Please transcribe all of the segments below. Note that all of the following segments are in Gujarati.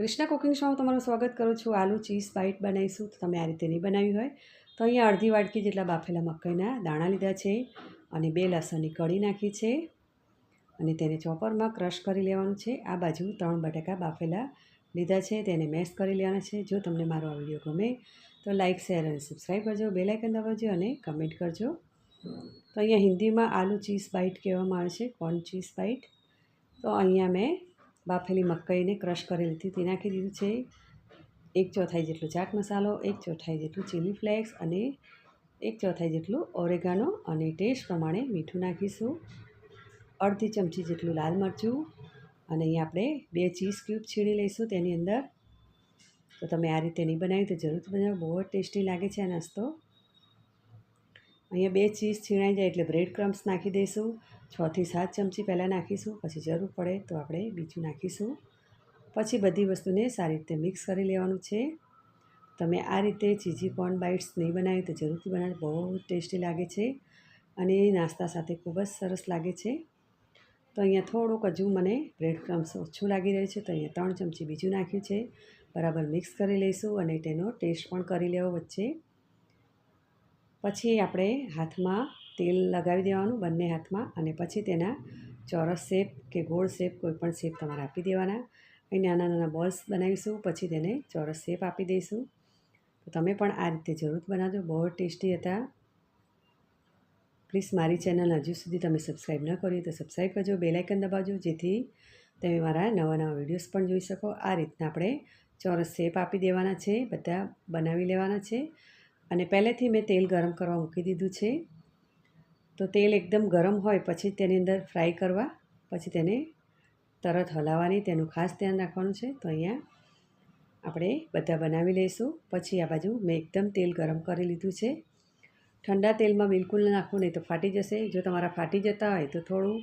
કૃષ્ણા કુકિંગ શોમાં તમારું સ્વાગત કરું છું। આલુ ચીઝ બાઇટ બનાવીશું। તો તમે આ રીતે નહીં બનાવી હોય તો અહીંયા અડધી વાટકી જેટલા બાફેલા મકાઈના દાણા લીધા છે અને 2 લસણની કળી નાખી છે અને તેને ચોપરમાં ક્રશ કરી લેવાનું છે। આ બાજુ 3 બટાકા બાફેલા લીધા છે, તેને મેશ કરી લેવાના છે। જો તમને મારો આ વિડીયો ગમે તો લાઇક, શેર અને સબસ્ક્રાઈબ કરજો, બેલ આઇકન દબાવજો અને કમેન્ટ કરજો। તો અહીંયા હિન્દીમાં આલુ ચીઝ બાઇટ કહેવામાં આવે છે, કોર્ન ચીઝ બાઇટ। તો અહીંયા મેં બાફેલી મકાઈને ક્રશ કરી લીધી તે નાખી દીધું છે। 1/4 જેટલો ચાટ મસાલો, 1/4 જેટલું ચીલી ફ્લેક્સ અને 1/4 જેટલું ઓરેગાનો અને ટેસ્ટ પ્રમાણે મીઠું નાખીશું। અડધી ચમચી જેટલું લાલ મરચું અને અહીંયા આપણે 2 ચીઝ ક્યુબ છીણી લઈશું તેની અંદર। તો તમે આ રીતે નહીં બનાવી તો જરૂરથી બનાવો, બહુ જ ટેસ્ટી લાગે છે આ નાસ્તો। અહીંયા 2 ચીઝ છીણાઈ જાય એટલે બ્રેડ ક્રમ્સ નાખી દઈશું। 6 થી 7 ચમચી પહેલાં નાખીશું, પછી જરૂર પડે તો આપણે બીજું નાખીશું। પછી બધી વસ્તુને સારી રીતે મિક્સ કરી લેવાનું છે। તમે આ રીતે ચીઝી કોર્ન બાઇટ્સ નહીં બનાવી તો જરૂરથી બનાવો, બહુ ટેસ્ટી લાગે છે અને નાસ્તા સાથે ખૂબ જ સરસ લાગે છે। તો અહીંયા થોડુંક હજુ મને બ્રેડ ક્રમ્સ ઓછું લાગી રહ્યું છે, તો અહીંયા 3 ચમચી બીજું નાખ્યું છે। બરાબર મિક્સ કરી લઈશું અને તેનો ટેસ્ટ પણ કરી લેવો વચ્ચે। પછી આપણે હાથમાં તેલ લગાવી દેવાનું બંને હાથમાં અને પછી તેના ચોરસ શેપ કે ગોળ શેપ કોઈ પણ શેપ તમારે આપી દેવાના। અહીં નાના નાના બોલ્સ બનાવીશું, પછી તેને ચોરસ શેપ આપી દઈશું। તો તમે પણ આ રીતે જરૂર બનાવજો, બહુ ટેસ્ટી હતા। પ્લીઝ મારી ચેનલ હજુ સુધી તમે સબસ્ક્રાઈબ ન કરી તો સબસ્ક્રાઈબ કરજો, બેલ આઇકન દબાવજો, જેથી તમે મારા નવા નવા વિડીયોઝ પણ જોઈ શકો। આ રીતના આપણે ચોરસ શેપ આપી દેવાના છે, બધા બનાવી લેવાના છે અને પહેલેથી મેં તેલ ગરમ કરવા મૂકી દીધું છે। તો તેલ એકદમ ગરમ હોય પછી તેની અંદર ફ્રાય કરવા, પછી તેને તરત હલાવવાની, તેનું ખાસ ધ્યાન રાખવાનું છે। તો અહીંયા આપણે બધા બનાવી લઈશું। પછી આ બાજુ મેં એકદમ તેલ ગરમ કરી લીધું છે। ઠંડા તેલમાં બિલકુલ ન નાખવું, નહીં તો ફાટી જશે। જો તમારા ફાટી જતા હોય તો થોડું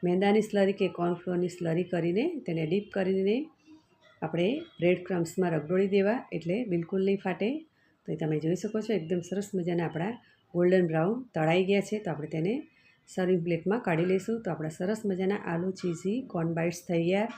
મેંદાની સ્લરી કે કોર્નફ્લોરની સ્લરી કરીને તેને ડીપ કરીને આપણે બ્રેડ ક્રમ્સમાં રગડોળી દેવા, એટલે બિલકુલ નહીં ફાટે। તો એ તમે જોઈ શકો છો એકદમ સરસ મજાના આપણા ગોલ્ડન બ્રાઉન તળાઈ ગયા છે। તો આપણે તેને સર્વિંગ પ્લેટમાં કાઢી લઈશું। તો આપણા સરસ મજાના આલુ ચીઝી કોર્ન બાઇટ્સ તૈયાર।